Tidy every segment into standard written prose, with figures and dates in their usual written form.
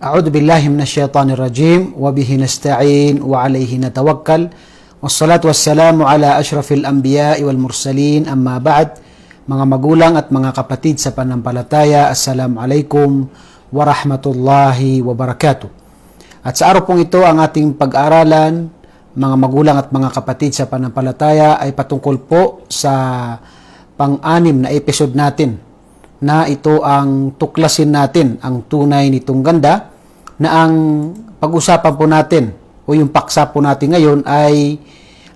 أعوذ بالله من الشيطان الرجيم وبه نستعين وعليه نتوكل والصلاة والسلام على أشرف الأنبياء والمرسلين أما بعد. Mga magulang at mga kapatid sa panampalataya, Assalamualaikum warahmatullahi wabarakatuh. At sa araw pong ito, ang ating pag-aaralan, mga magulang at mga kapatid sa panampalataya, ay patungkol po sa pang-anim na episode natin, na ito ang tuklasin natin ang tunay nitong ganda, na ang pag-usapan po natin o yung paksa po natin ngayon ay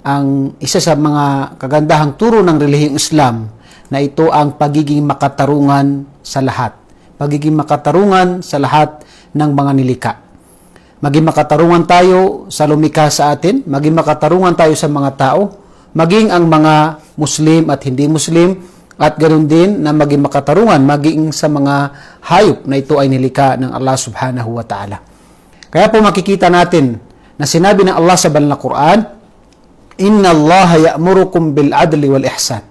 ang isa sa mga kagandahang turo ng relihiyong Islam, na ito ang pagiging makatarungan sa lahat. Pagiging makatarungan sa lahat ng mga nilikha. Maging makatarungan tayo sa lumikha sa atin, maging makatarungan tayo sa mga tao, maging ang mga Muslim at hindi Muslim, at ganoon din na maging makatarungan maging sa mga hayop na ito ay nilikha ng Allah subhanahu wa ta'ala. Kaya po makikita natin na sinabi ng Allah sa banal na Quran, Inna Allah ya'murukum bil adli wal ihsan.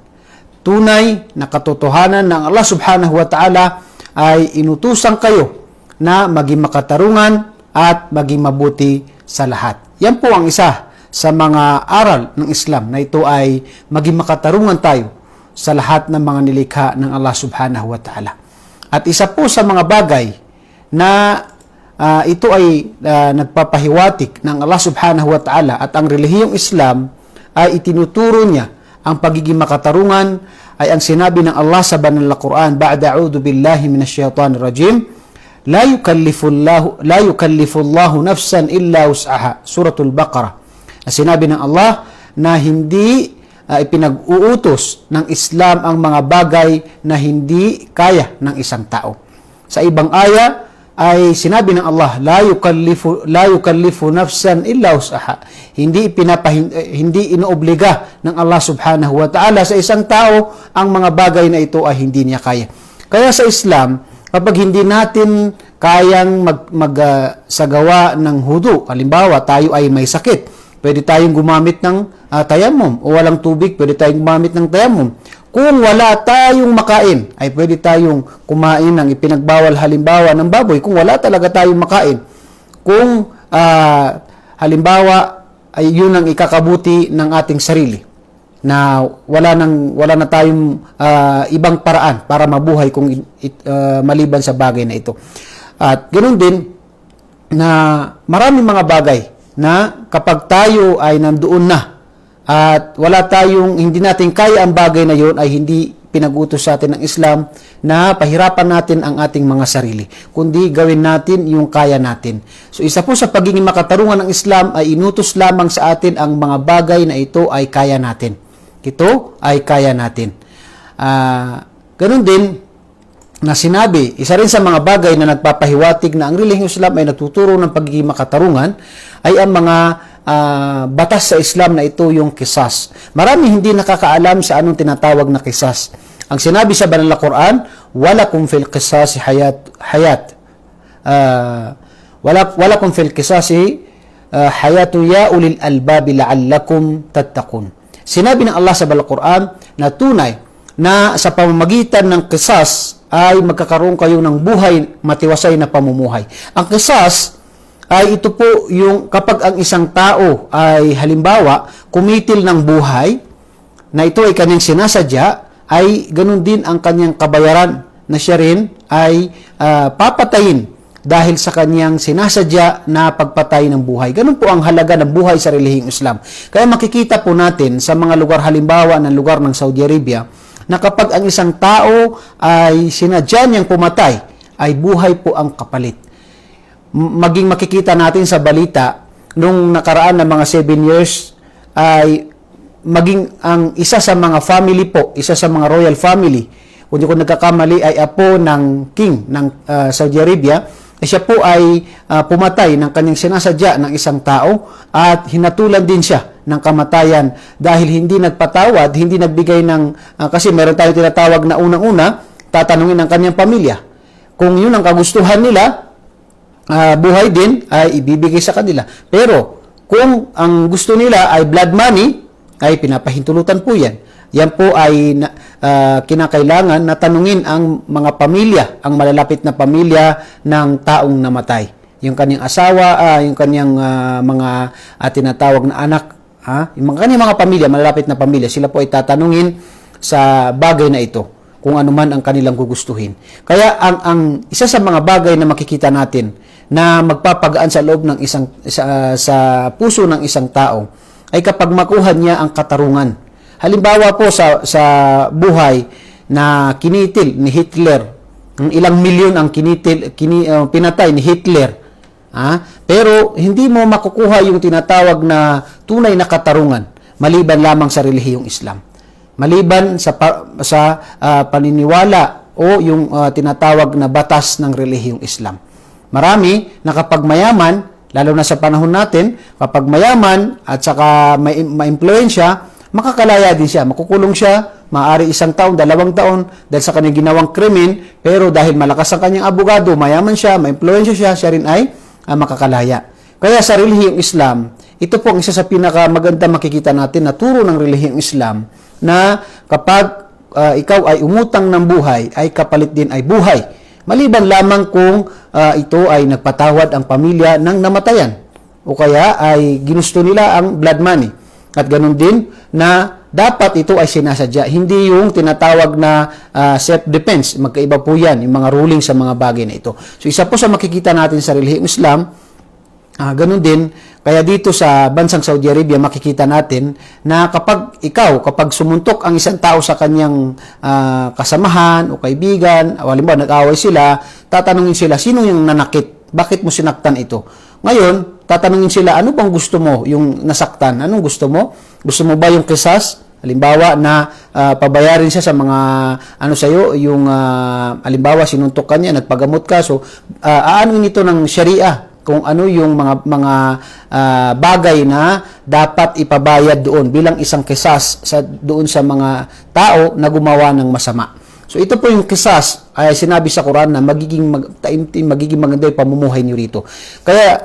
Tunay na katotohanan ng Allah subhanahu wa ta'ala ay inutusan kayo na maging makatarungan at maging mabuti sa lahat. Yan po ang isa sa mga aral ng Islam, na ito ay maging makatarungan tayo sa lahat ng mga nilikha ng Allah subhanahu wa ta'ala. At isa po sa mga bagay na ito ay nagpapahiwatig ng Allah subhanahu wa ta'ala at ang relihiyong Islam ay itinuturo niya ang pagiging makatarungan, ay ang sinabi ng Allah sa banal na Quran, ba'da a'udhu billahi minasyaitanir rajim, la yukallifullahu nafsan illa wus'aha, suratul Baqarah. Sinabi ng Allah na hindi ipinag-uutos ng Islam ang mga bagay na hindi kaya ng isang tao. Sa ibang aya ay sinabi ng Allah, la yukallifu nafsan illa wus'aha. Hindi inoobliga ng Allah subhanahu wa ta'ala sa isang tao ang mga bagay na ito ay hindi niya kaya. Kaya sa Islam, kapag hindi natin kayang magsagawa ng hudu, halimbawa tayo ay may sakit, pwede tayong gumamit ng tayammum, o walang tubig, pwede tayong gumamit ng tayammum. Kung wala tayong makain, ay pwede tayong kumain ng ipinagbawal, halimbawa ng baboy, kung wala talaga tayong makain. Kung halimbawa ay yun ang ikakabuti ng ating sarili, na wala na tayong ibang paraan para mabuhay kung maliban sa bagay na ito. At ganoon din na maraming mga bagay na kapag tayo ay nandoon na at hindi natin kaya ang bagay na yon, ay hindi pinag-utos sa atin ng Islam na pahirapan natin ang ating mga sarili, kundi gawin natin yung kaya natin. So isa po sa pagiging makatarungan ng Islam ay inutos lamang sa atin ang mga bagay na ito ay kaya natin. Ito ay kaya natin. Ganun din na sinabi, isa rin sa mga bagay na nagpapahiwatig na ang relihiyong Islam ay natuturo ng pagiging makatarungan ay ang mga batas sa Islam, na ito yung qisas. Marami hindi nakakaalam sa anong tinatawag na qisas. Ang sinabi sa banal na Quran, walakum fil qisasi walakum fil qisasi hayatu ya ulil albabi la'allakum tattaqun. Sinabi ng Allah sa banal na Quran na tunay na sa pamamagitan ng qisas ay magkakaroon kayo ng buhay, matiwasay na pamumuhay. Ang qisas ay ito po yung kapag ang isang tao ay halimbawa kumitil ng buhay na ito ay kanyang sinasadya, ay ganun din ang kanyang kabayaran, na siya rin ay papatayin dahil sa kanyang sinasadya na pagpatay ng buhay. Ganun po ang halaga ng buhay sa relihiyong Islam. Kaya makikita po natin sa mga lugar, halimbawa ng lugar ng Saudi Arabia, na kapag ang isang tao ay sinadya niyang pumatay, ay buhay po ang kapalit. Maging makikita natin sa balita, nung nakaraan na mga 7 years, ay maging ang isa sa mga family po, isa sa mga royal family, kung di ko nagkakamali, ay apo ng king ng Saudi Arabia, siya po ay pumatay ng kanyang sinasadya ng isang tao, at hinatulan din siya ng kamatayan dahil hindi nagpatawad, hindi nagbigay ng, kasi meron tayo tinatawag na unang-una, tatanungin ng kanyang pamilya. Kung yun ang kagustuhan nila, buhay din ay ibibigay sa kanila. Pero kung ang gusto nila ay blood money, ay pinapahintulutan po yan. Yan po ay kinakailangan na tanungin ang mga pamilya, ang malalapit na pamilya ng taong namatay. yung kanyang asawa, yung kanyang mga tinatawag na anak, yung kanyang mga pamilya, malalapit na pamilya, sila po ay tatanungin sa bagay na ito, kung ano man ang kanilang gugustuhin. Kaya ang isa sa mga bagay na makikita natin na magpapagaan sa loob ng sa puso ng isang tao ay kapag makuha niya ang katarungan. Halimbawa po sa buhay na kinitil ni Hitler, ilang milyon ang pinatay ni Hitler. Pero hindi mo makukuha yung tinatawag na tunay na katarungan maliban lamang sa relihiyong Islam. Maliban sa paniniwala o yung tinatawag na batas ng relihiyong Islam. Marami na kapag mayaman, lalo na sa panahon natin, kapag mayaman at saka ma-impluensya, makakalaya din siya. Makukulong siya, maaari 1 taon, 2 taon dahil sa kanyang ginawang krimen, pero dahil malakas ang kanyang abogado, mayaman siya, ma-impluensya siya rin ay makakalaya. Kaya sa relihiyong Islam, ito po ang isa sa pinakamaganda makikita natin na turo ng relihiyong Islam na kapag ikaw ay umutang ng buhay, ay kapalit din ay buhay. Maliban lamang kung ito ay nagpatawad ang pamilya ng namatayan o kaya ay ginusto nila ang blood money. At ganun din na dapat ito ay sinasadya. Hindi yung tinatawag na self-defense. Magkaiba po yan, yung mga ruling sa mga bagay na ito. So isa po sa makikita natin sa relihiyong Islam, ganun din, kaya dito sa bansang Saudi Arabia, makikita natin na kapag sumuntok ang isang tao sa kanyang kasamahan o kaibigan, o halimbawa nag-away sila, tatanungin sila, sino yung nanakit? Bakit mo sinaktan ito? Ngayon, tatanungin sila, ano bang gusto mo yung nasaktan? Anong gusto mo? Gusto mo ba yung kisas? Halimbawa na pabayarin siya sa mga sa'yo, yung halimbawa sinuntok ka niya, nagpagamot ka, so aanuin ito ng Sharia kung ano yung mga bagay na dapat ipabayad doon bilang isang kisas doon sa mga tao na gumawa ng masama. So ito po yung kisas ay sinabi sa Quran na magiging maganda yung pamumuhay niyo rito. Kaya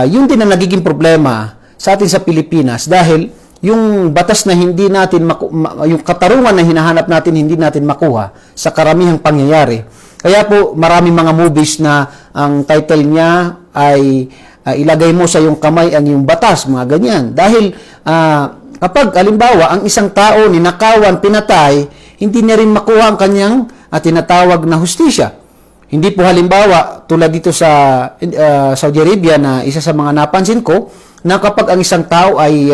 yun din ang nagiging problema sa atin sa Pilipinas dahil yung batas na hindi natin yung katarungan na hinahanap natin hindi natin makuha sa karamihang pangyayari. Kaya po maraming mga movies na ang title niya ay ilagay mo sa iyong kamay ang iyong batas, mga ganyan. Dahil kapag halimbawa ang isang tao ninakawan, pinatay, hindi niya rin makuha ang kanyang tinatawag na hustisya. Hindi po halimbawa tulad dito sa Saudi Arabia na isa sa mga napansin ko na kapag ang isang tao ay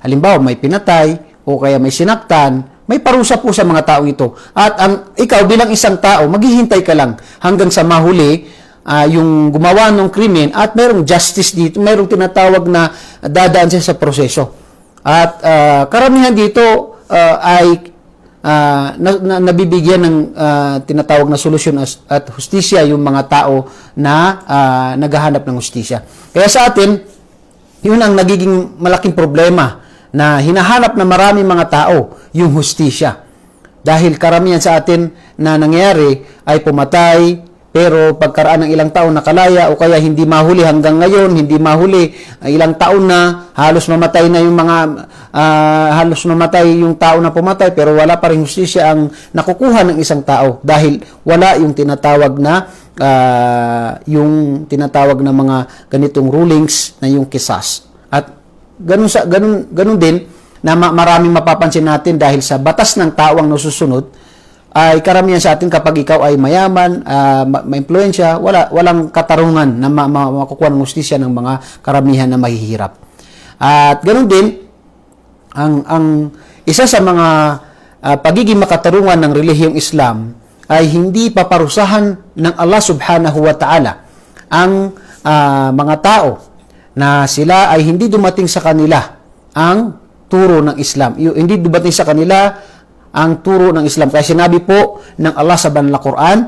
halimbawa may pinatay o kaya may sinaktan, may parusa po sa mga tao ito. At ikaw bilang isang tao, maghihintay ka lang hanggang sa mahuli yung gumawa ng krimen at mayroong justice dito, mayroong tinatawag na dadaan siya sa proseso. At karamihan dito ay nabibigyan ng tinatawag na solusyon at hustisya yung mga tao na naghahanap ng hustisya. Kaya sa atin, yun ang nagiging malaking problema na hinahanap na maraming mga tao yung hustisya. Dahil karamihan sa atin na nangyayari ay pumatay, pero pagkaraan ng ilang taon nakalaya o kaya hindi mahuli hanggang ngayon, hindi mahuli, ilang taon na, halos mamatay na yung halos mamatay yung tao na pumatay, pero wala pa rin hustisya ang nakukuha ng isang tao dahil wala yung tinatawag na mga ganitong rulings na yung kisas. At ganun din na maraming mapapansin natin dahil sa batas ng tao ang nasusunod ay karamihan sa atin kapag ikaw ay mayaman, ma-impluensya, walang katarungan na makukuha ng hustisya ng mga karamihan na mahihirap. At ganoon din, ang isa sa mga pagiging makatarungan ng relihiyong Islam ay hindi paparusahan ng Allah subhanahu wa ta'ala ang mga tao na sila ay hindi dumating sa kanila ang turo ng Islam. Hindi dumating sa kanila ang turo ng Islam. Kaya sinabi po ng Allah sa banal na Quran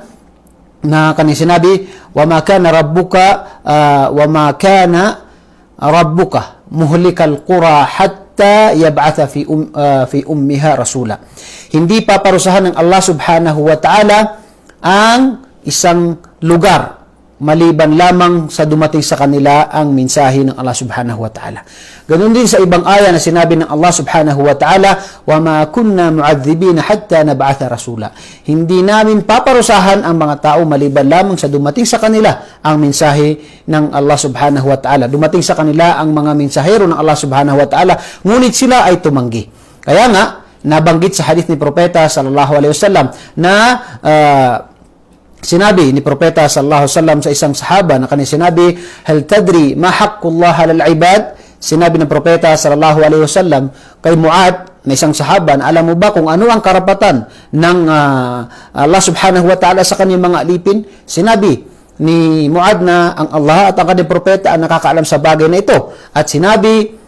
na kanyang sinabi, wa ma kana rabbuka muhlikal qura hatta yab'atha fi ummiha rasula. Hindi paparusahan ng Allah subhanahu wa ta'ala ang isang lugar, maliban lamang sa dumating sa kanila ang mensahe ng Allah subhanahu wa ta'ala. Ganun din sa ibang aya na sinabi ng Allah subhanahu wa ta'ala, وَمَا كُنَّا مُعَذِّبِينَ حَتَّى نَبْعَثَ رَسُولًا. Hindi namin paparusahan ang mga tao maliban lamang sa dumating sa kanila ang mensahe ng Allah subhanahu wa ta'ala. Dumating sa kanila ang mga mensahero ng Allah subhanahu wa ta'ala, ngunit sila ay tumanggi. Kaya nga, nabanggit sa hadith ni Propeta sallallahu alaihi wasallam na sinabi ni Propeta sallallahu alaihi wasallam sa isang sahaba na kanya sinabi, hal tadri ma haqqullah 'alal ibad? Sinabi ng Propeta sallallahu alaihi wasallam kay Muad na isang sahaba, na alam mo ba kung ano ang karapatan ng Allah subhanahu wa ta'ala sa kanyang mga alipin? Sinabi ni Muad na ang Allah at ang kanyang propeta ang nakakaalam sa bagay na ito. At sinabi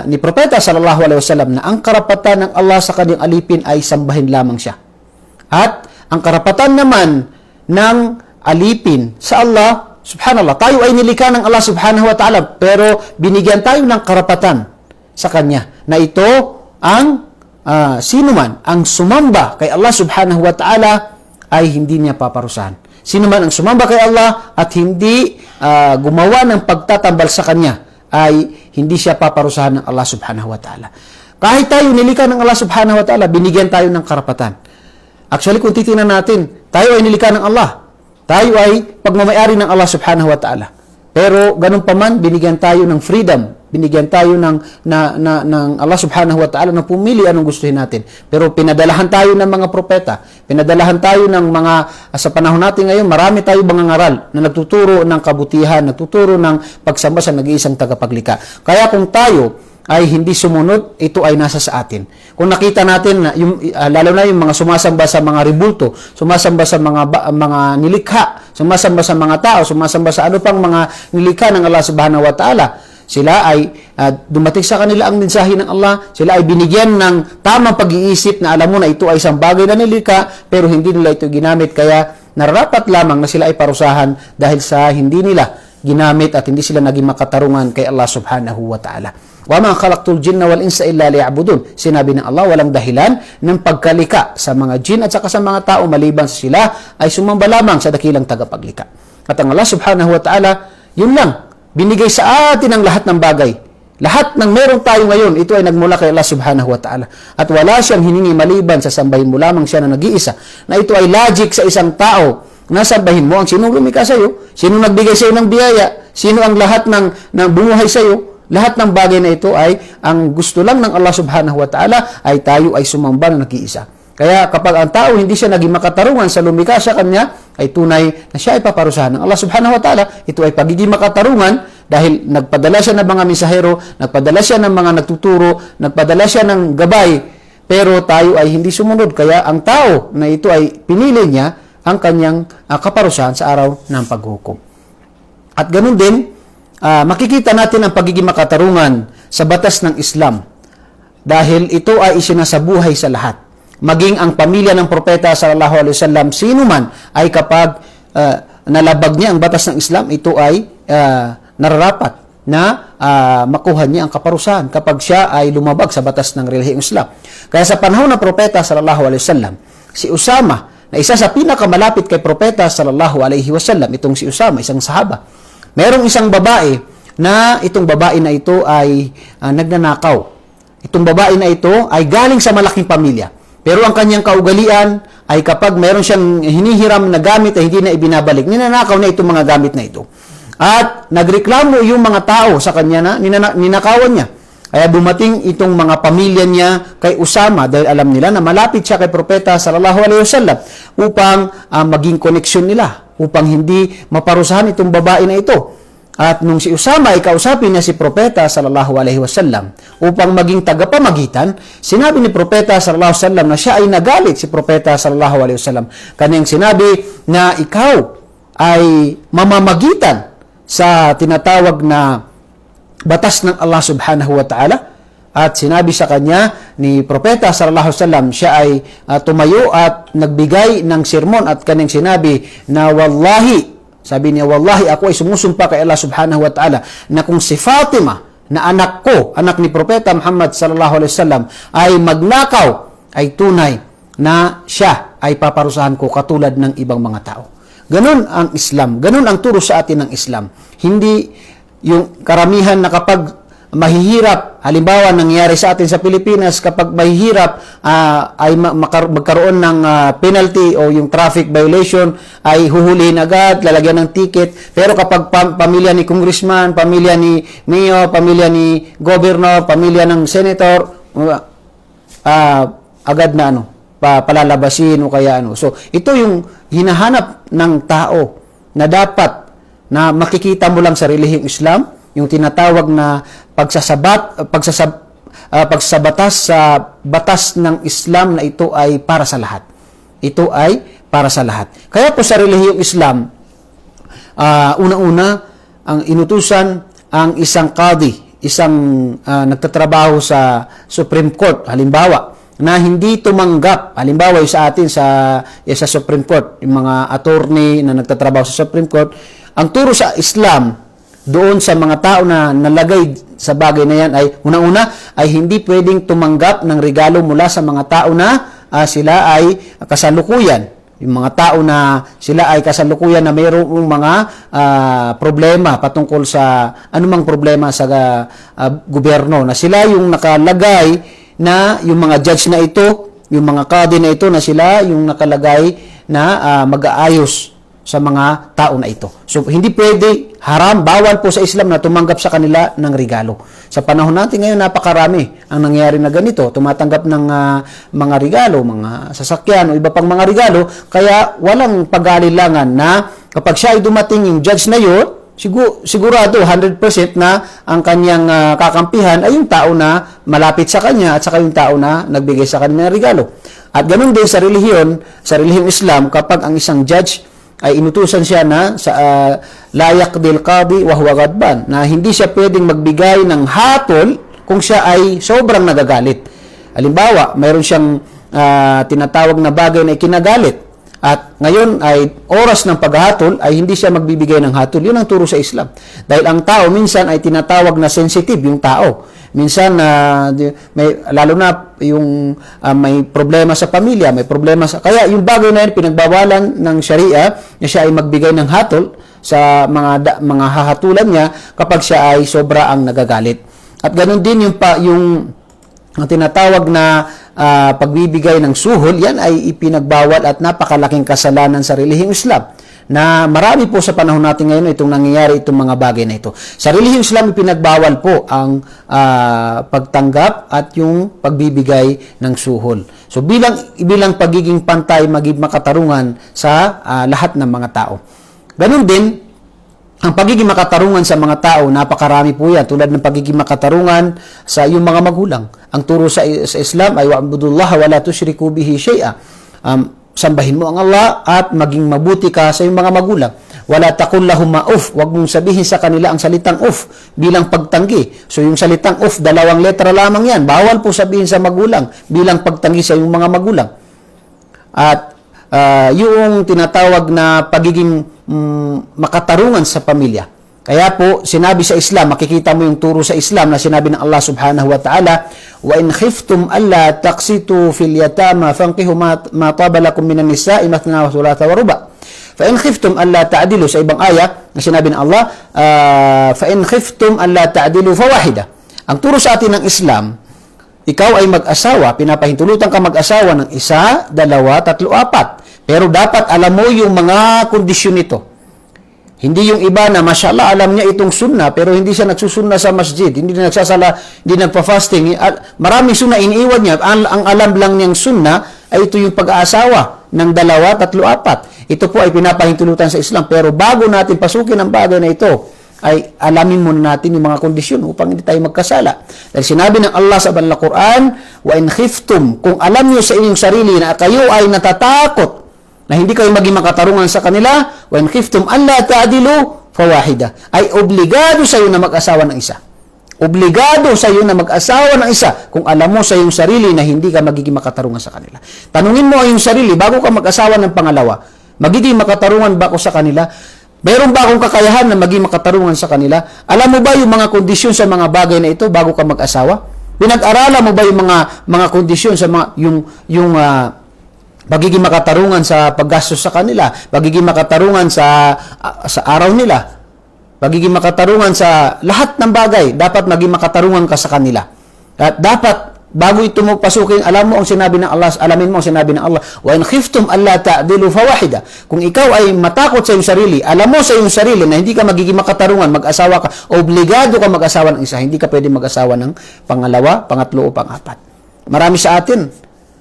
ni Propeta sallallahu alaihi wasallam na ang karapatan ng Allah sa kanyang alipin ay sambahin lamang siya. At ang karapatan naman ng alipin sa Allah, subhanallah, tayo ay nilikha ng Allah subhanahu wa ta'ala, pero binigyan tayo ng karapatan sa Kanya, na ito ang sino man ang sumamba kay Allah subhanahu wa ta'ala ay hindi niya paparusahan. Sino man ang sumamba kay Allah at hindi gumawa ng pagtatambal sa Kanya, ay hindi siya paparusahan ng Allah subhanahu wa ta'ala. Kahit tayo nilikha ng Allah subhanahu wa ta'ala, binigyan tayo ng karapatan. Actually, kung titingnan natin, tayo ay nilikha ng Allah. Tayo ay pagmamayari ng Allah subhanahu wa ta'ala. Pero ganun pa man, binigyan tayo ng freedom. Binigyan tayo ng Allah subhanahu wa ta'ala na pumili anong gustuhin natin. Pero pinadalahan tayo ng mga propeta. Pinadalahan tayo ng mga, sa panahon natin ngayon, marami tayo mangangaral na nagtuturo ng kabutihan, nagtuturo ng pagsamba sa nag-iisang tagapaglikha. Kaya kung tayo ay hindi sumunod, ito ay nasa sa atin. Kung nakita natin, lalo na yung mga sumasamba sa mga ribulto, sumasamba sa mga nilikha, sumasamba sa mga tao, sumasamba sa ano pang mga nilikha ng Allah subhanahu wa ta'ala, sila ay dumating sa kanila ang mensahe ng Allah, sila ay binigyan ng tamang pag-iisip na alam mo na ito ay isang bagay na nilikha, pero hindi nila ito ginamit, kaya nararapat lamang na sila ay parusahan dahil sa hindi nila ginamit at hindi sila naging makatarungan kay Allah subhanahu wa ta'ala. Wa ma khalaqtul jinna wal insa illa liya'budun. Sinabi ng Allah, walang dahilan ng pagkalika sa mga jin at saka sa mga tao maliban sa sila ay sumamba lamang sa dakilang tagapaglikha. At ang Allah subhanahu wa ta'ala, yun lang, binigay sa atin ang lahat ng bagay. Lahat ng meron tayo ngayon, ito ay nagmula kay Allah subhanahu wa ta'ala. At wala siyang hiningi maliban sa sambahin mo lamang siya na nag-iisa. Na ito ay logic sa isang tao. Nasambahin mo ang sinong lumikha sa iyo, sino nagbigay sa iyo ng biyaya, sino ang lahat ng bumuhay sa iyo. Lahat ng bagay na ito ay ang gusto lang ng Allah subhanahu wa ta'ala ay tayo ay sumamba na nag-iisa. Kaya kapag ang tao hindi siya naging makatarungan sa lumikha sa kanya, ay tunay na siya ay paparusahan ng Allah subhanahu wa ta'ala. Ito ay pagiging makatarungan dahil nagpadala siya ng mga mensahero, nagpadala siya ng mga nagtuturo, nagpadala siya ng gabay, pero tayo ay hindi sumunod. Kaya ang tao na ito ay pinili niya ang kanyang kaparusahan sa araw ng paghukom. At ganun din, makikita natin ang pagiging makatarungan sa batas ng Islam dahil ito ay isinasabuhay sa lahat. Maging ang pamilya ng propeta sallallahu alaihi wasallam, sino man ay kapag nalabag niya ang batas ng Islam, ito ay nararapat na makuha niya ang kaparusahan kapag siya ay lumabag sa batas ng relihiyong Islam. Kaya sa panahon ng propeta sallallahu alaihi wasallam, si Usama, na isa sa pinakamalapit kay propeta sallallahu alaihi wasallam, itong si Usama, isang sahaba, merong isang babae na itong babae na ito ay nagnanakaw. Itong babae na ito ay galing sa malaking pamilya. Pero ang kanyang kaugalian ay kapag meron siyang hinihiram na gamit ay hindi na ibinabalik. Ninanakaw na itong mga gamit na ito. At nagreklamo yung mga tao sa kanya na ninakawan niya. Kaya dumating itong mga pamilya niya kay Usama dahil alam nila na malapit siya kay propeta sallallahu alaihi wasallam upang maging koneksyon nila, upang hindi maparusahan itong babae na ito. At nung si Usama ay kausapin niya si propeta sallallahu alaihi wasallam upang maging tagapamagitan, sinabi ni propeta sallallahu alaihi wasallam na siya ay nagalit si propeta sallallahu alaihi wasallam. Kanyang sinabi na ikaw ay mamamagitan sa tinatawag na batas ng Allah subhanahu wa ta'ala. At sinabi sa kanya ni propeta sallallahu alaihi wasallam, siya ay tumayo at nagbigay ng sermon at kanyang sinabi na wallahi, sabi niya, wallahi ako ay sumusumpa kay Allah subhanahu wa ta'ala na kung si Fatima na anak ko, anak ni propeta Muhammad sallallahu alaihi wasallam ay magnakaw, ay tunay na siya ay paparusahan ko katulad ng ibang mga tao. Ganun ang Islam. Ganun ang turo sa atin ng Islam. Hindi yung karamihan na kapag mahihirap, halimbawa nangyari sa atin sa Pilipinas, kapag mahihirap ay magkaroon ng penalty o yung traffic violation, ay huhulihin agad, lalagyan ng ticket. Pero kapag pamilya ni congressman, pamilya ni mayor, pamilya ni governor, pamilya ng senator, agad na palalabasin o kaya So, ito yung hinahanap ng tao na dapat na makikita mo lang sa relihiyong Islam, yung tinatawag na pagsasabatas sa batas ng Islam na ito ay para sa lahat. Ito ay para sa lahat. Kaya po sa relihiyong Islam, una-una, ang inutusan ang isang qadi, isang nagtatrabaho sa Supreme Court, halimbawa, na hindi tumanggap, halimbawa yung sa atin sa Supreme Court, yung mga attorney na nagtatrabaho sa Supreme Court, ang turo sa Islam, doon sa mga tao na nalagay sa bagay na yan ay, una-una, ay hindi pwedeng tumanggap ng regalo mula sa mga tao na sila ay kasalukuyan. Yung mga tao na sila ay kasalukuyan na mayroong mga problema patungkol sa anumang problema sa gobyerno, na sila yung nakalagay na yung mga judge na ito, yung mga qadi na ito, na sila yung nakalagay na mag-aayos sa mga tao na ito. So, hindi pwede, haram, bawal po sa Islam na tumanggap sa kanila ng regalo. Sa panahon natin ngayon, napakarami ang nangyayari na ganito. Tumatanggap ng mga regalo, mga sasakyan o iba pang mga regalo, kaya walang pag-aalilangan na kapag siya ay dumating yung judge na yun, sigurado 100% na ang kanyang kakampihan ay yung tao na malapit sa kanya at saka yung tao na nagbigay sa kanya ng regalo. At ganun din sa relihiyong Islam, kapag ang isang judge ay inutusan siya na sa layak del qadi wa huwa ghadban, na hindi siya pwedeng magbigay ng hatol kung siya ay sobrang nagagalit. Halimbawa, mayroon siyang tinatawag na bagay na ikinagalit, at ngayon ay oras ng paghatol ay hindi siya magbibigay ng hatol. Yun ang turo sa Islam. Dahil ang tao minsan ay tinatawag na sensitive, yung tao. Minsan, lalo na yung may problema sa pamilya, may problema sa... Kaya yung bagay na yun, pinagbawalan ng Sharia na siya ay magbigay ng hatol sa mga hahatulan niya kapag siya ay sobra ang nagagalit. At ganun din yung ang tinatawag na pagbibigay ng suhol, yan ay ipinagbawal at napakalaking kasalanan sa relihiyong Islam. Na marami po sa panahon natin ngayon itong nangyayari, itong mga bagay na ito. Sa relihiyong Islam, ipinagbawal po ang pagtanggap at yung pagbibigay ng suhol. So bilang pagiging pantay, maging makatarungan sa lahat ng mga tao. Ganun din, ang pagiging makatarungan sa mga tao, napakarami po yan. Tulad ng pagiging makatarungan sa iyong mga magulang. Ang turo sa Islam ay wa'budullaha wa la tusyriku bihi syai'a. Sambahin mo ang Allah at maging mabuti ka sa iyong mga magulang. Wala taqul lahum uf, wag mong sabihin sa kanila ang salitang uf bilang pagtanggi. So yung salitang uf, 2 letra lamang yan. Bawal po sabihin sa magulang bilang pagtanggi sa iyong mga magulang. At yung tinatawag na pagiging makatarungan sa pamilya. Kaya po, sinabi sa Islam, makikita mo yung turo sa Islam na sinabi ng Allah subhanahu wa ta'ala, وَإِنْ خِفْتُمْ أَلَّا تَقْسِطُوا فِي الْيَتَامَى فَانكِحُوا مَا طَابَ لَكُم مِّنَ النِّسَاءِ مَثْنَىٰ وَثُلَاثَ وَرُبَاعَ فَإِنْ خِفْتُمْ أَلَّا تَعْدِلُوا, sa ibang aya na sinabi ng Allah, فَإِنْ خِفْتُمْ أَلَّا تَعْدِلُوا فَوَاحِدَةً. Ang turo sa atin ng Islam, ikaw ay mag-asawa, pinapahintulutan ka mag-asawa ng 1, 2, 3, 4. Pero dapat alam mo yung mga kondisyon nito. Hindi yung iba na mashallah alam niya itong sunnah pero hindi siya nagsusunna sa masjid, hindi na nagsasala, hindi nagpa-fasting. Maraming sunnah iniiwan niya. Ang alam lang niyang sunnah ay ito yung pag-aasawa ng 2, 3, 4. Ito po ay pinapahintulutan sa Islam. Pero bago natin pasukin ang bagay na ito, ay alamin muna natin yung mga kondisyon upang hindi tayo magkasala. Dahil sinabi ng Allah sa Banal na Quran, وَإِنْ خِفْتُمْ, kung alam niyo sa inyong sarili na kayo ay natatakot na hindi kayo maging makatarungan sa kanila, وَإِنْ خِفْتُمْ أَلَّا تَعْدِلُوا فَوَاحِدَةً, ay obligado sa iyo na mag-asawa ng isa. Obligado sa iyo na mag-asawa ng isa kung alam mo sa iyong sarili na hindi ka magiging makatarungan sa kanila. Tanungin mo ang iyong sarili, bago ka mag-asawa ng pangalawa, magiging makatarungan ba ako sa kanila? Meron ba akong kakayahan na maging makatarungan sa kanila? Alam mo ba yung mga kondisyon sa mga bagay na ito bago ka mag-asawa? Pinag-aralan mo ba yung mga kondisyon sa mga pagiging makatarungan sa paggastos sa kanila, pagiging makatarungan sa araw nila, pagiging makatarungan sa lahat ng bagay, dapat maging makatarungan ka sa kanila. At dapat bago ito mo pasukin, alam mo ang sinabi ng Allah, alamin mo ang sinabi ng Allah, wa in khiftum alla ta'dilu fawahida. Kung ikaw ay matakot sa iyong sarili, alam mo sa iyong sarili na hindi ka magiging makatarungan, mag-asawa ka, obligado ka mag-asawa ng isa, hindi ka pwede mag-asawa ng pangalawa, pangatlo o pang-apat. Marami sa atin,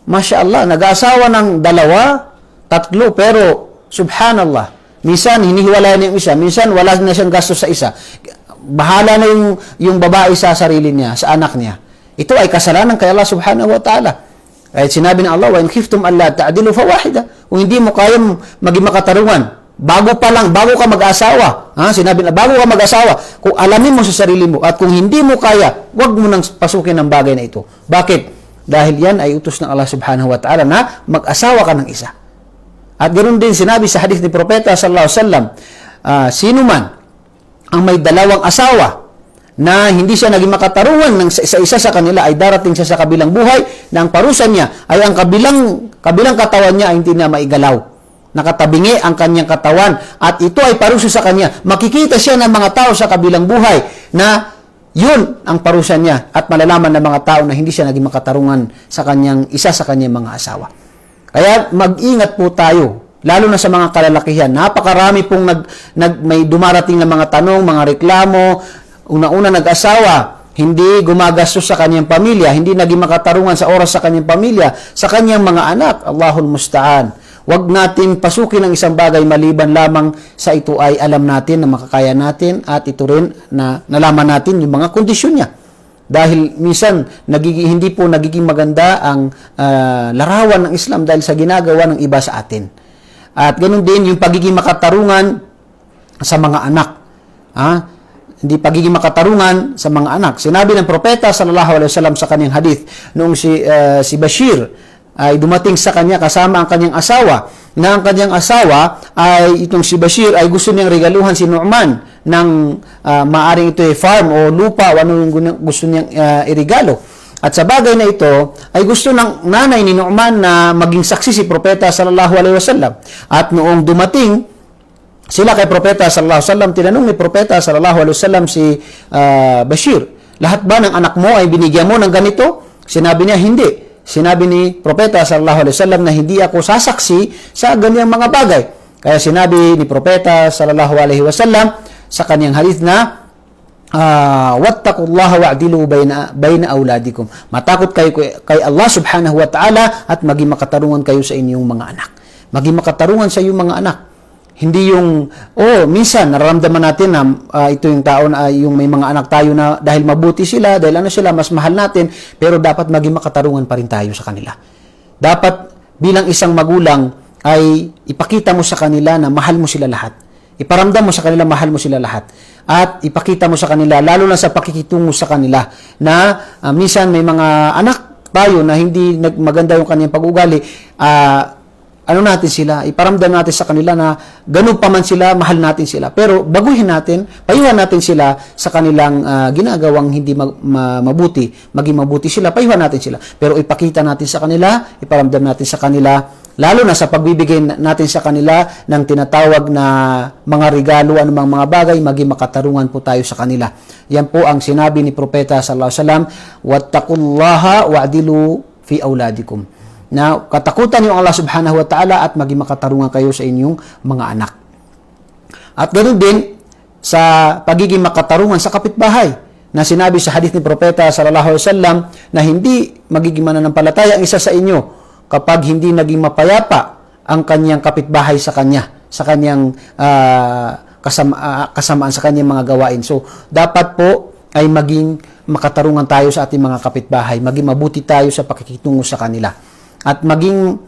Masya Allah, nag-asawa ng 2, 3, pero subhanallah, minsan hinihiwalay na yung isa, minsan wala na siyang gastos sa isa. Bahala na yung babae sa sarili niya, sa anak niya. Ito ay kasalanan kay Allah subhanahu wa ta'ala. Kahit sinabi ng Allah, wa in khiftum alla ta'dilu fawahida. Kung hindi mo kaya maging makatarungan, bago ka mag-asawa, sinabi na bago ka mag-asawa, kung alamin mo sa sarili mo, at kung hindi mo kaya, huwag mo nang pasukin ang bagay na ito. Bakit? Dahil yan ay utos ng Allah subhanahu wa ta'ala na mag-asawa ka ng isa. At ganoon din sinabi sa hadith ni Propeta sallallahu alaihi wasallam, sino man ang may 2 asawa na hindi siya naging makatarungan ng isa sa kanila, ay darating siya sa kabilang buhay na ang parusa niya ay ang kabilang katawan niya ay hindi na maigalaw. Nakatabingi ang kanyang katawan at ito ay parusa sa kanya. Makikita siya ng mga tao sa kabilang buhay na yun ang parusa niya at malalaman ng mga tao na hindi siya naging makatarungan sa isa sa kanyang mga asawa. Kaya mag-ingat po tayo, lalo na sa mga kalalakihan. Napakarami pong may dumarating na mga tanong, mga reklamo. Una-una nag-asawa, hindi gumagastos sa kanyang pamilya, hindi naging makatarungan sa oras sa kanyang pamilya, sa kanyang mga anak. Allahul musta'an. Huwag natin pasukin ang isang bagay maliban lamang sa ito ay alam natin na makakaya natin at ito rin na nalaman natin yung mga kondisyon niya. Dahil minsan hindi po nagiging maganda ang larawan ng Islam dahil sa ginagawa ng iba sa atin. At ganoon din yung pagiging makatarungan sa mga anak. Hindi pagiging makatarungan sa mga anak. Sinabi ng Propeta sallallahu alaihi wasallam sa kanyang hadith noong si Bashir ay dumating sa kanya kasama ang kanyang asawa, na ang kanyang asawa ay itong si Bashir ay gusto niyang regaluhan si Nu'man ng maaring ito ay farm o lupa o ano yung gusto niyang iregalo. At sa bagay na ito ay gusto ng nanay ni Nu'man na maging saksi si Propeta sallallahu alaihi wasallam. At noong dumating sila kay Propeta sallallahu alaihi wasallam, tinanong ni Propeta sallallahu alaihi wasallam si Bashir, lahat ba ng anak mo ay binigyan mo ng ganito? Sinabi niya, hindi. Sinabi ni Propeta sallallahu alaihi wasallam na hindi ako sasaksi sa ganyang mga bagay. Kaya sinabi ni Propeta sallallahu alaihi wasallam sa kanyang hadith na wattaqullaha wa'dilu baina auladikum. Matakot kayo kay Allah subhanahu wa ta'ala at maging makatarungan kayo sa inyong mga anak. Maging makatarungan sa iyong mga anak. Hindi yung, minsan nararamdaman natin na ito yung tao na yung may mga anak tayo na dahil mabuti sila, dahil sila, mas mahal natin, pero dapat maging makatarungan pa rin tayo sa kanila. Dapat bilang isang magulang ay ipakita mo sa kanila na mahal mo sila lahat. Iparamdam mo sa kanila, mahal mo sila lahat. At ipakita mo sa kanila, lalo na sa pakikitungo sa kanila, na minsan may mga anak tayo na hindi maganda yung kanyang pag-ugali, natin sila, iparamdam natin sa kanila na ganun pa man sila, mahal natin sila. Pero baguhin natin, payuhan natin sila sa kanilang ginagawang hindi mabuti. Maging mabuti sila, payuhan natin sila. Pero ipakita natin sa kanila, iparamdam natin sa kanila, lalo na sa pagbibigay natin sa kanila ng tinatawag na mga regalo, anumang mga bagay, maging makatarungan po tayo sa kanila. Yan po ang sinabi ni Propeta sallallahu alaihi wasallam, wattaqullaha wa'dilu fi auladikum. Na katakutan niyo ang Allah subhanahu wa ta'ala at maging makatarungan kayo sa inyong mga anak. At ganoon din sa pagiging makatarungan sa kapitbahay na sinabi sa hadith ni Propeta sallallahu alaihi wasallam na hindi magiging mananampalataya ang isa sa inyo kapag hindi naging mapayapa ang kanyang kapitbahay sa kanyang kasamaan sa kanyang mga gawain. So, dapat po ay maging makatarungan tayo sa ating mga kapitbahay, maging mabuti tayo sa pakikitungo sa kanila. At maging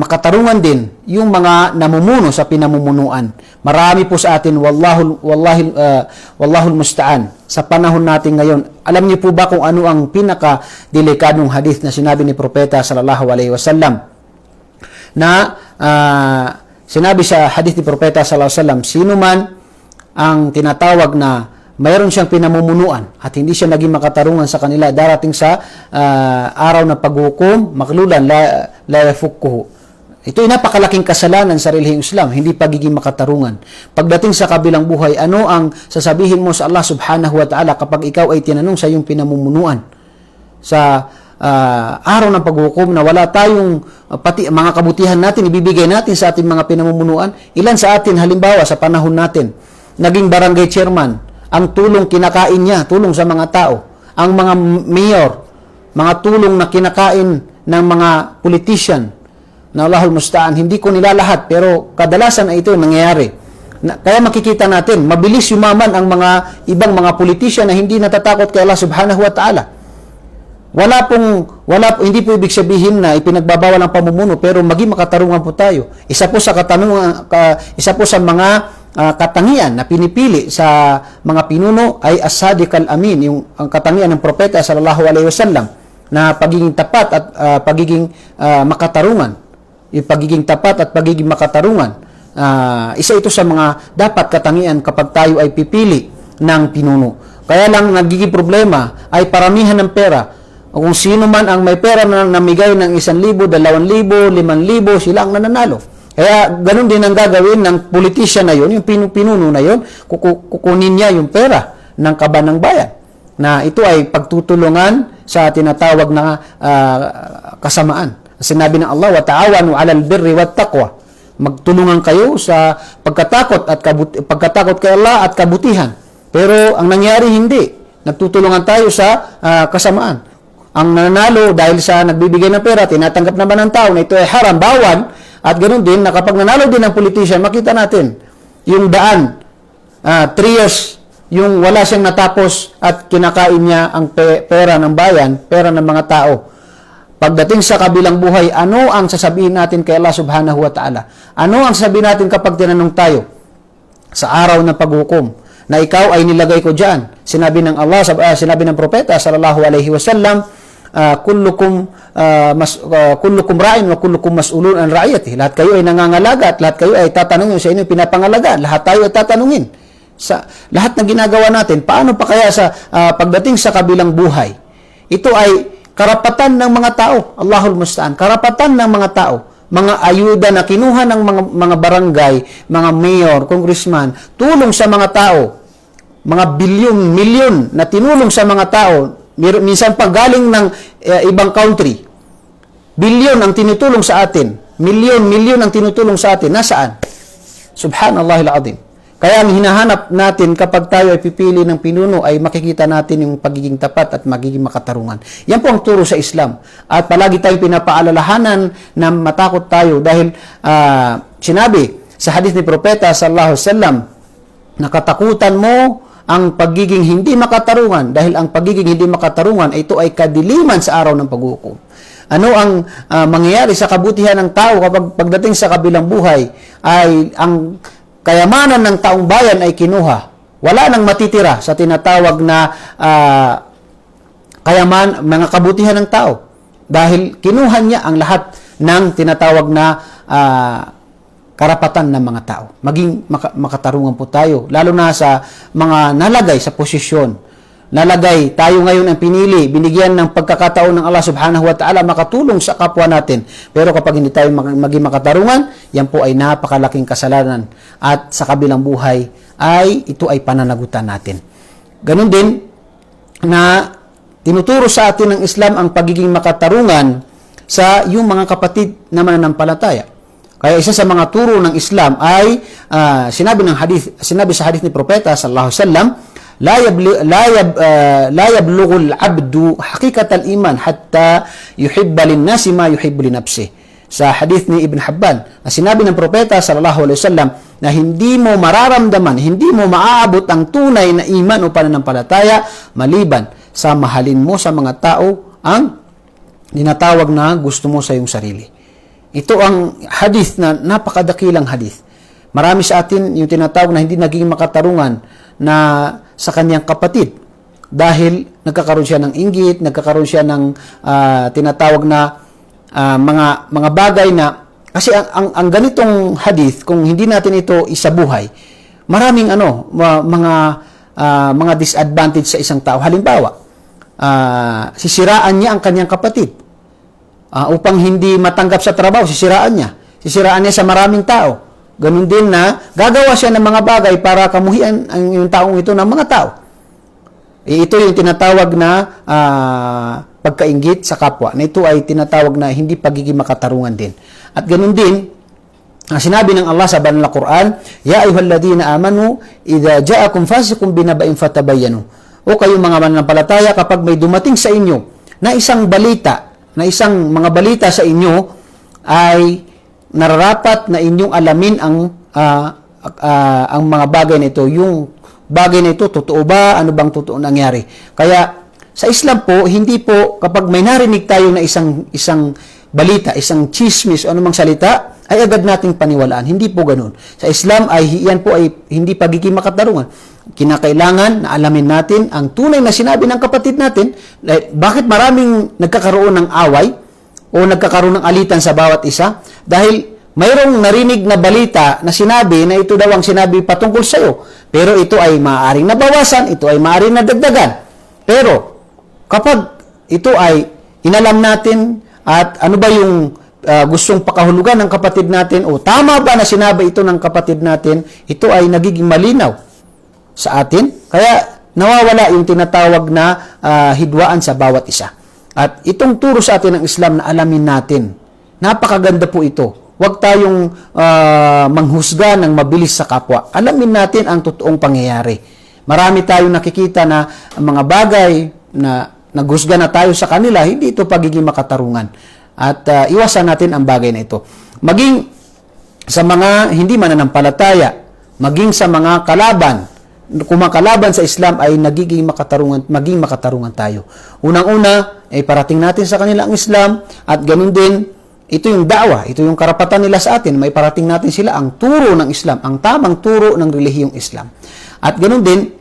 makatarungan din yung mga namumuno sa pinamumunuan. Marami po sa atin, wallahul musta'an. Sa panahon natin ngayon, alam niyo po ba kung ano ang pinaka-delikadong hadith na sinabi ni Propeta sallallahu alaihi wasallam? Na sinabi sa hadith ni Propeta sallallahu alaihi wasallam, sino man ang tinatawag na mayroon siyang pinamumunuan at hindi siya naging makatarungan sa kanila, darating sa araw na paghukom, maklulan la yafukkuhu. Ito ay napakalaking kasalanan sa relihiyong Islam, hindi pagiging makatarungan. Pagdating sa kabilang buhay, ano ang sasabihin mo sa Allah subhanahu wa ta'ala kapag ikaw ay tinanong sa iyong pinamumunuan? Sa araw ng paghukom na wala tayong pati mga kabutihan natin, ibibigay natin sa ating mga pinamumunuan. Ilan sa atin, halimbawa sa panahon natin, naging barangay chairman, ang tulong kinakain niya, tulong sa mga tao. Ang mga mayor, mga tulong na kinakain ng mga politician, na Allahul Musta'an, hindi ko nilalahat, pero kadalasan ay ito nangyayari. Kaya makikita natin, mabilis yumaman ang mga ibang mga politician na hindi natatakot kay Allah subhanahu wa ta'ala. Hindi po ibig sabihin na ipinagbabawal ang pamumuno, pero maging makatarungan po tayo. Isa po sa mga katangian na pinipili sa mga pinuno ay as-sadiq al-amin, yung ang katangian ng propeta sallallahu alaihi wasallam na pagiging tapat at pagiging makatarungan. Yung pagiging tapat at pagiging makatarungan. Isa ito sa mga dapat katangian kapag tayo ay pipili ng pinuno. Kaya lang nagiging problema ay paramihan ng pera. Kung sino man ang may pera na namigay ng 1,000, 2,000, 5,000, sila ang nananalo. Kaya ganun din ang gagawin ng politician na yun, yung pinuno na yun, kukunin niya yung pera ng kaban ng bayan. Na ito ay pagtutulungan sa tinatawag na kasamaan. Sinabi ng Allah, wa ta'awanu 'alal birri wat taqwa. Magtulungan kayo sa pagkatakot kay Allah at kabutihan. Pero ang nangyari hindi. Nagtutulungan tayo sa kasamaan. Ang nanalo dahil sa nagbibigay ng pera, tinatanggap naman ng tao na ito ay haram, bawal. At ganoon din na kapag nanalo din ng politician, makita natin yung daan 3 years yung wala siyang natapos at kinakain niya ang pera ng bayan, pera ng mga tao. Pagdating sa kabilang buhay, ano ang sasabihin natin kay Allah subhanahu wa ta'ala? Ano ang sasabihin natin kapag tinanong tayo sa araw ng paghukom na ikaw ay nilagay ko diyan? Sinabi ng Allah, sinabi ng propeta sallallahu alaihi wasallam, kullukum ra'in wa kullukum mas'ulun an ra'iyati. Lahat kayo ay nangangalaga at lahat kayo ay tatanungin sa inyo pinapangalaga. Lahat tayo ay tatanungin sa lahat ng ginagawa natin. Paano pa kaya sa pagdating sa kabilang buhay? Ito ay karapatan ng mga tao, Allahul Musta'an, karapatan ng mga tao, mga ayuda na kinuha ng mga barangay, mga mayor, congressman, tulong sa mga tao, mga milyon na tinulong sa mga tao, minsan pa galing ng ibang country, bilyon ang tinutulong sa atin, milyon ang tinutulong sa atin, nasaan? Subhanallahil azim. Kaya ang hinahanap natin kapag tayo ay pipili ng pinuno ay makikita natin yung pagiging tapat at magiging makatarungan. Yan po ang turo sa Islam. At palagi tayong pinapaalalahanan na matakot tayo dahil sinabi sa hadith ni Propeta sallallahu alaihi wasallam na katakutan mo ang pagiging hindi makatarungan dahil ang pagiging hindi makatarungan ito ay kadiliman sa araw ng paghukom. Ano ang mangyayari sa kabutihan ng tao kapag pagdating sa kabilang buhay ay ang kayamanan ng taong bayan ay kinuha. Wala nang matitira sa tinatawag na mga kabutihan ng tao. Dahil kinuha niya ang lahat ng tinatawag na karapatan ng mga tao. Maging makatarungan po tayo. Lalo na sa mga nalagay sa posisyon. Nalagay, tayo ngayon ang pinili, binigyan ng pagkakataon ng Allah subhanahu wa ta'ala makatulong sa kapwa natin. Pero kapag hindi tayo maging makatarungan, yan po ay napakalaking kasalanan. At sa kabilang buhay, ito ay pananagutan natin. Ganun din na tinuturo sa atin ng Islam ang pagiging makatarungan sa yung mga kapatid na mananampalataya. Kaya isa sa mga turo ng Islam ay sinabi sa hadith ni Propeta sallallahu alaihi wasallam, لا يبلغ العبد حقيقة الإيمان حتى يحب للناس ما يحب لنفسه. Sa hadith ni Ibn Habban, na sinabi ng Propeta sallallahu alaihi wasallam na hindi mo mararamdaman, hindi mo maaabot ang tunay na iman o pananampalataya maliban sa mahalin mo sa mga tao ang dinatawag na gusto mo sa iyong sarili. Ito ang hadith na napakadakilang hadith. Marami sa atin yung tinatawag na hindi naging makatarungan na sa kanyang kapatid dahil nagkakaroon siya ng inggit, nagkakaroon siya ng tinatawag na mga bagay na kasi ang ganitong hadith kung hindi natin ito isabuhay, maraming mga disadvantage sa isang tao. Halimbawa, sisiraan niya ang kanyang kapatid upang hindi matanggap sa trabaho, sisiraan niya. Sisiraan niya sa maraming tao. Ganun din na gagawa siya ng mga bagay para kamuhian yung taong ito ng mga tao. Ito yung tinatawag na pagkainggit sa kapwa. Na ito ay tinatawag na hindi pagiging makatarungan din. At ganun din, sinabi ng Allah sa banal na Quran, Ya ayyuhalladhina amanu, idza ja'akum fasiqun binaba'in fatabayyanu. O kayong mga mananampalataya, kapag may dumating sa inyo na isang balita, na isang mga balita sa inyo, ay nararapat na inyong alamin ang mga bagay na ito. Yung bagay na ito, totoo ba? Ano bang totoo nangyari? Kaya sa Islam po, hindi po kapag may narinig tayo na isang balita, isang chismis o anumang salita, ay agad nating paniwalaan. Hindi po ganoon. Sa Islam ay yan po ay hindi pagiging makatarungan. Kinakailangan na alamin natin ang tunay na sinabi ng kapatid natin. Bakit maraming nagkakaroon ng away o nagkakaroon ng alitan sa bawat isa? Dahil mayroong narinig na balita na sinabi na ito daw ang sinabi patungkol sa iyo. Pero ito ay maaaring nabawasan, ito ay maaaring nadagdagan. Pero kapag ito ay inalam natin at ano ba yung gustong pakahulugan ng kapatid natin o tama ba na sinabi ito ng kapatid natin, ito ay nagiging malinaw sa atin. Kaya nawawala yung tinatawag na hidwaan sa bawat isa. At itong turo sa atin ng Islam na alamin natin. Napakaganda po ito. Huwag tayong manghusga ng mabilis sa kapwa. Alamin natin ang totoong pangyayari. Marami tayong nakikita na mga bagay na naghusga na tayo sa kanila, hindi ito pagiging makatarungan. At iwasan natin ang bagay na ito. Maging sa mga hindi mananampalataya, maging sa mga kalaban, kumakalaban sa Islam ay maging makatarungan tayo. Unang-una, ay parating natin sa kanila ang Islam at ganun din, ito yung da'wah, ito yung karapatan nila sa atin, may parating natin sila ang turo ng Islam, ang tamang turo ng relihiyong Islam. At ganun din,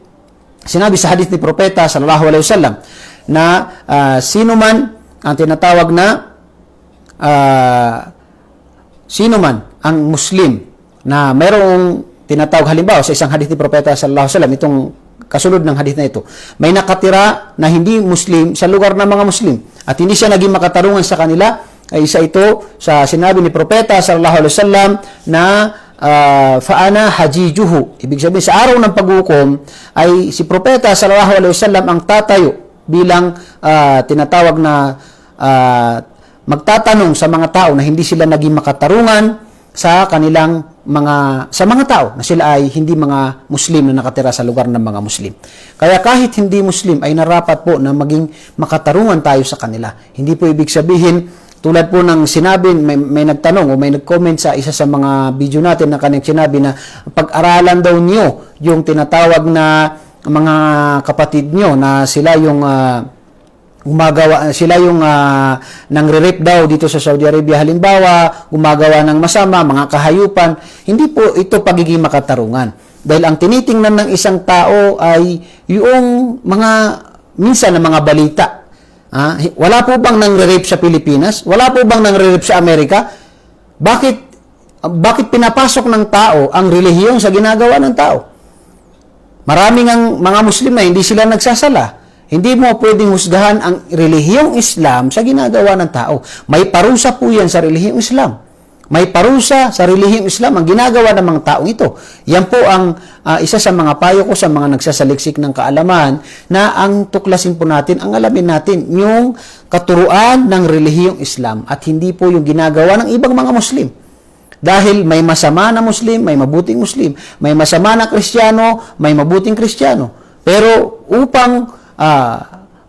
sinabi sa hadith ni Propeta sallallahu alaihi wasallam na sino man ang tinatawag na sino man ang Muslim na mayroong tinatawag, halimbawa sa isang hadith ni Propeta sallallahu alaihi wasallam, itong kasunod ng hadith na ito, may nakatira na hindi Muslim sa lugar ng mga Muslim at hindi siya naging makatarungan sa kanila, ay isa ito sa sinabi ni Propeta sallallahu alaihi wasallam na faana hajijuhu. Ibig sabihin sa araw ng paghukom ay si Propeta sallallahu alaihi wasallam ang tatayo bilang tinatawag na magtatanong sa mga tao na hindi sila naging makatarungan sa kanilang mga tao na sila ay hindi mga Muslim na nakatira sa lugar ng mga Muslim. Kaya kahit hindi Muslim ay narapat po na maging makatarungan tayo sa kanila. Hindi po ibig sabihin, tulad po ng sinabi, may nagtanong o may nag-comment sa isa sa mga video natin na kanyang sinabi na pag-aralan daw niyo yung tinatawag na mga kapatid niyo na sila yung nangre-rape daw dito sa Saudi Arabia, halimbawa, gumagawa ng masama, mga kahayupan. Hindi po ito pagiging makatarungan. Dahil ang tinitingnan ng isang tao ay yung minsan na mga balita. Wala po bang nangre-rape sa Pilipinas? Wala po bang nangre-rape sa Amerika? Bakit pinapasok ng tao ang relihiyon sa ginagawa ng tao? Maraming ang mga Muslim na hindi sila nagsasala. Hindi mo pwedeng husgahan ang relihiyong Islam sa ginagawa ng tao. May parusa po yan sa relihiyong Islam. May parusa sa relihiyong Islam ang ginagawa ng mga taong ito. Yan po ang isa sa mga payo ko sa mga nagsasaliksik ng kaalaman na ang tuklasin po natin, ang alamin natin yung katuruan ng relihiyong Islam at hindi po yung ginagawa ng ibang mga Muslim. Dahil may masama na Muslim, may mabuting Muslim. May masama na Kristiyano, may mabuting Kristiyano. Pero upang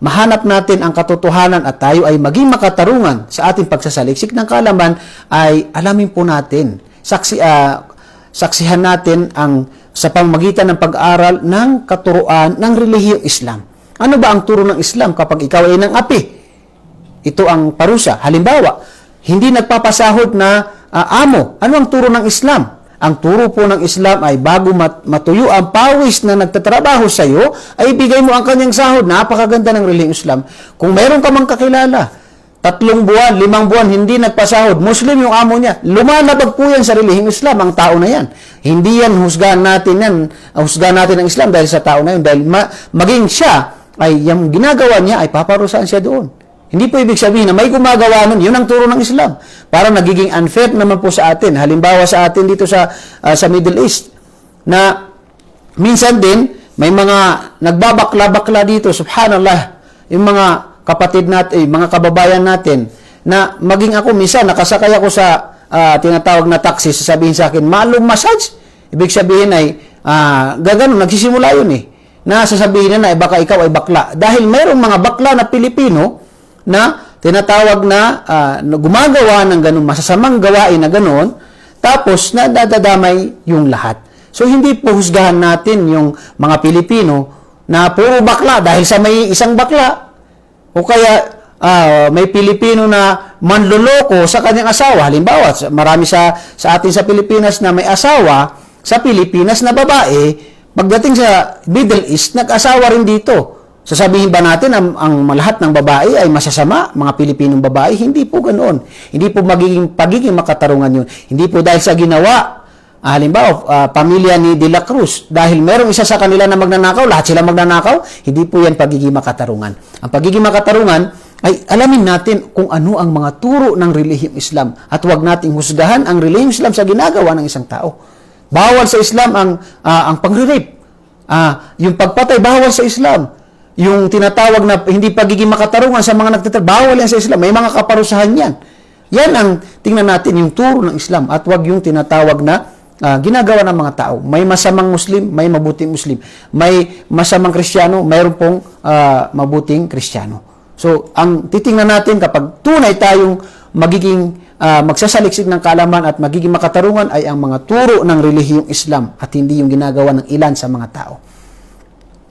mahanap natin ang katotohanan at tayo ay maging makatarungan sa ating pagsasaliksik ng kaalaman, ay alamin po natin, saksihan natin sa pamamagitan ng pag-aaral ng katuruan ng relihiyong Islam. Ano ba ang turo ng Islam kapag ikaw ay ng api? Ito ang parusa. Halimbawa, hindi nagpapasahod na amo. Ano ang turo ng Islam? Ang turo po ng Islam ay bago matuyo ang pawis na nagtatrabaho sa iyo, ay ibigay mo ang kanyang sahod. Napakaganda ng relihiyong Islam. Kung mayroon ka mang kakilala, 3 buwan, 5 buwan, hindi nagpasahod, Muslim yung amo niya, lumalabag po yan sa relihiyong Islam, ang tao na yan. Hindi yan husgahan natin ang Islam dahil sa tao na yun. Dahil maging siya, ay yung ginagawa niya, ay paparusahan siya doon. Hindi po ibig sabihin na may gumagawa nun, yun ang turo ng Islam. Para nagiging unfair naman po sa atin. Halimbawa sa atin dito sa Middle East, na minsan din, may mga nagbabakla-bakla dito, subhanallah, yung mga kapatid natin, mga kababayan natin, na maging ako, minsan, nakasakay ako sa tinatawag na taxi, sasabihin sa akin, malum massage. Ibig sabihin ay, gagano, nagsisimula yun eh. Na sasabihin na baka ikaw ay bakla. Dahil mayroong mga bakla na Pilipino na tinatawag na gumagawa ng ganun, masasamang gawain na ganun, tapos nadadamay yung lahat. So, hindi po husgahan natin yung mga Pilipino na puro bakla dahil sa may isang bakla. O kaya, may Pilipino na manloloko sa kanyang asawa. Halimbawa, marami sa atin sa Pilipinas na may asawa sa Pilipinas na babae, pagdating sa Middle East, nag-asawa rin dito. Sasabihin ba natin ang lahat ng babae ay masasama, mga Pilipinong babae? Hindi po ganoon. Hindi po pagiging makatarungan yun. Hindi po dahil sa ginawa, halimbawa, pamilya ni De La Cruz, dahil merong isa sa kanila na magnanakaw, lahat sila magnanakaw, hindi po yan pagiging makatarungan. Ang pagiging makatarungan ay alamin natin kung ano ang mga turo ng relihiyong Islam at huwag nating husgahan ang relihiyong Islam sa ginagawa ng isang tao. Bawal sa Islam ang pagre-rape. Yung pagpatay, bawal sa Islam. Yung tinatawag na hindi pagiging makatarungan sa mga nagtatrabaho, bawal yan sa Islam. May mga kaparusahan yan. Yan ang tingnan natin yung turo ng Islam at huwag yung tinatawag na ginagawa ng mga tao. May masamang Muslim, may mabuting Muslim. May masamang Kristiyano, mayroon pong mabuting Kristiyano. So, ang titingnan natin kapag tunay tayong magiging magsasaliksik ng kaalaman at magiging makatarungan ay ang mga turo ng relihiyong Islam at hindi yung ginagawa ng ilan sa mga tao.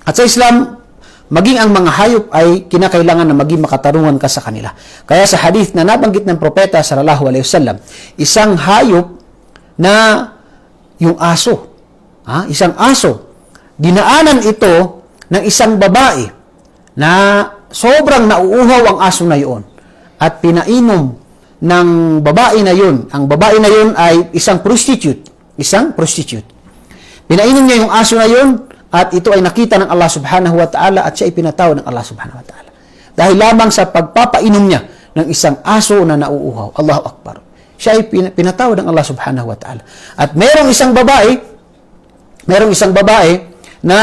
At sa Islam, maging ang mga hayop ay kinakailangan na maging makatarungan ka sa kanila. Kaya sa hadith na nabanggit ng propeta sallallahu alaihi wasallam, isang hayop na yung aso, isang aso, dinaanan ito ng isang babae na sobrang nauuhaw ang aso na yun at pinainom ng babae na yun. Ang babae na yun ay isang prostitute. Pinainom niya yung aso na yun at ito ay nakita ng Allah subhanahu wa ta'ala at siya ay pinatawad ng Allah subhanahu wa ta'ala. Dahil lamang sa pagpapainom niya ng isang aso na nauuhaw. Allahu Akbar. Siya ay pinatawad ng Allah subhanahu wa ta'ala. At merong isang babae na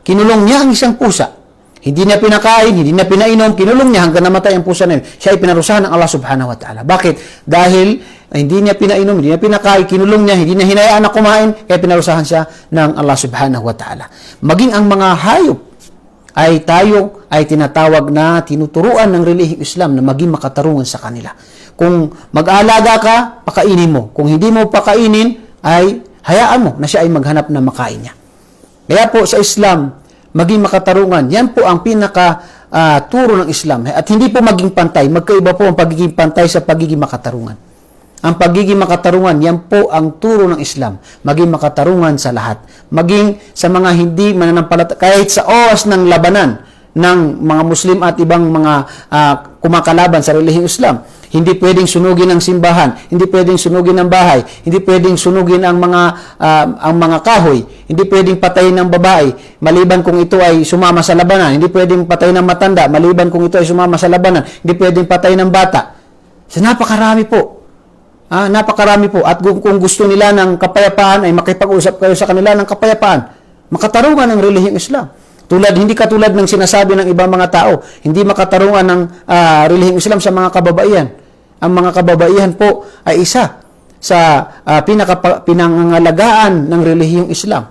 kinulong niya ang isang pusa. Hindi niya pinakain, hindi niya pinainom, kinulong niya hanggang namatay ang pusa na yun. Siya ay pinarusahan ng Allah subhanahu wa ta'ala. Bakit? Dahil hindi niya pinainom, hindi niya pinakain, kinulong niya, hindi niya hinayaan na kumain, kaya pinarusahan siya ng Allah subhanahu wa ta'ala. Maging ang mga hayop ay tayo ay tinatawag na tinuturuan ng relihiyong Islam na maging makatarungan sa kanila. Kung mag-aalaga ka, pakainin mo. Kung hindi mo pakainin, ay hayaan mo na siya ay maghanap na makain niya. Kaya po sa Islam, maging makatarungan, yan po ang turo ng Islam. At hindi po maging pantay. Magkaiba po ang pagiging pantay sa pagiging makatarungan. Ang pagiging makatarungan, yan po ang turo ng Islam. Maging makatarungan sa lahat. Maging sa mga hindi mananampalataya, kahit sa oras ng labanan ng mga Muslim at ibang mga kumakalaban sa relihiyong Islam. Hindi pwedeng sunugin ang simbahan, hindi pwedeng sunugin ang bahay, hindi pwedeng sunugin ang mga kahoy, hindi pwedeng patayin ng babae maliban kung ito ay sumama sa labanan, hindi pwedeng patayin ng matanda maliban kung ito ay sumama sa labanan, hindi pwedeng patayin ng bata. So, napakarami po. Napakarami po. At kung gusto nila ng kapayapaan ay makipag-usap kayo sa kanila ng kapayapaan. Makatarungan ng relihiyong Islam. Hindi katulad ng sinasabi ng ibang mga tao, hindi makatarungan ng relihiyong Islam sa mga kababaihan. Ang mga kababaihan po ay isa sa pinangangalagaan ng relihiyong Islam.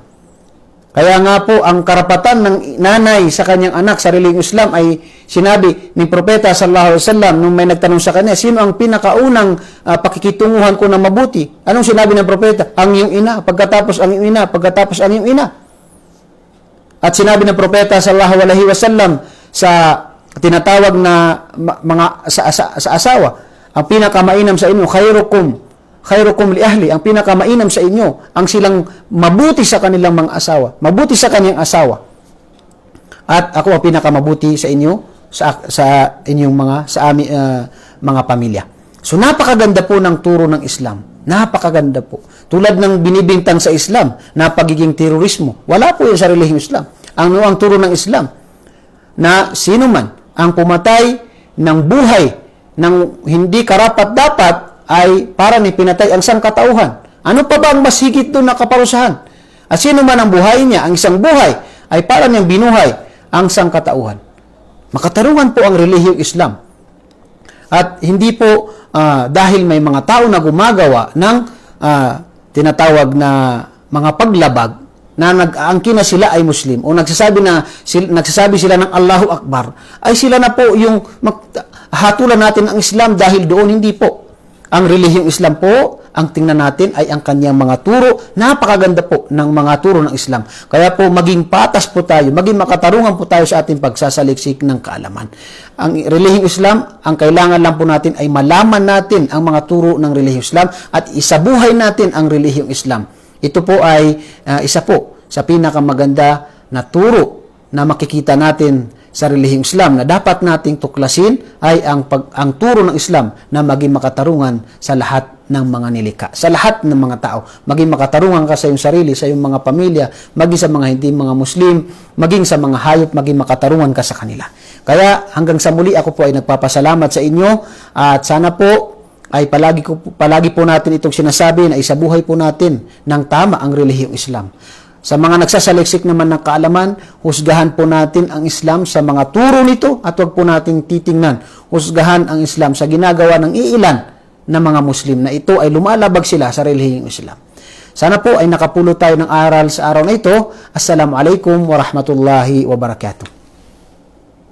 Kaya nga po, ang karapatan ng nanay sa kanyang anak sa relihiyong Islam ay sinabi ni Propeta sallallahu alaihi wasallam nung may nagtanong sa kanya, sino ang pinakaunang pakikitunguhan ko na mabuti? Anong sinabi ng Propeta? Ang iyong ina, pagkatapos ang iyong ina, pagkatapos ang iyong ina. At sinabi ng Propeta sallallahu alaihi wasallam sa tinatawag na sa asawa, ang pinakamainam sa inyo, khairukum li ahli, ang pinakamainam sa inyo, ang silang mabuti sa kanilang mga asawa, mabuti sa kanyang asawa. At ako ang pinakamabuti sa inyo, sa inyong mga pamilya. So napakaganda po ng turo ng Islam. Napakaganda po. Tulad ng binibintang sa Islam na pagiging terorismo. Wala po yun sa relihiyong Islam. Ang turo ng Islam na sino man ang pumatay ng buhay ng hindi karapat-dapat ay para ni pinatay ang sangkatauhan. Ano pa ba ang mas higit doon na kaparusahan? At sino man ang buhay niya, ang isang buhay, ay para niyang binuhay ang sangkatauhan. Makatarungan po ang relihiyong Islam. At hindi po dahil may mga tao na gumagawa ng tinatawag na mga paglabag na nag-aangkin na sila ay Muslim o nagsasabi sila ng Allahu Akbar, ay sila na po yung hatulan natin ang Islam dahil doon. Hindi po. Ang relihiyong Islam po, ang tingnan natin ay ang kanyang mga turo. Napakaganda po ng mga turo ng Islam. Kaya po maging patas po tayo, maging makatarungan po tayo sa ating pagsasaliksik ng kaalaman. Ang relihiyong Islam, ang kailangan lang po natin ay malaman natin ang mga turo ng relihiyong Islam at isabuhay natin ang relihiyong Islam. Ito po ay isa po sa pinakamaganda na turo na makikita natin sa relihiyong Islam na dapat nating tuklasin ay ang turo ng Islam na maging makatarungan sa lahat ng mga nilikha, sa lahat ng mga tao. Maging makatarungan ka sa iyong sarili, sa iyong mga pamilya, maging sa mga hindi mga Muslim, maging sa mga hayop, maging makatarungan ka sa kanila. Kaya hanggang sa muli ako po ay nagpapasalamat sa inyo at sana po ay palagi po natin itong sinasabi na isabuhay po natin ng tama ang relihiyong Islam. Sa mga nagsasaliksik naman ng kaalaman, husgahan po natin ang Islam sa mga turo nito at huwag po nating titingnan. Husgahan ang Islam sa ginagawa ng iilan na mga Muslim na ito ay lumalabag sila sa relihiyong Islam. Sana po ay nakapulo tayo ng aral sa araw na ito. Assalamualaikum warahmatullahi wabarakatuh.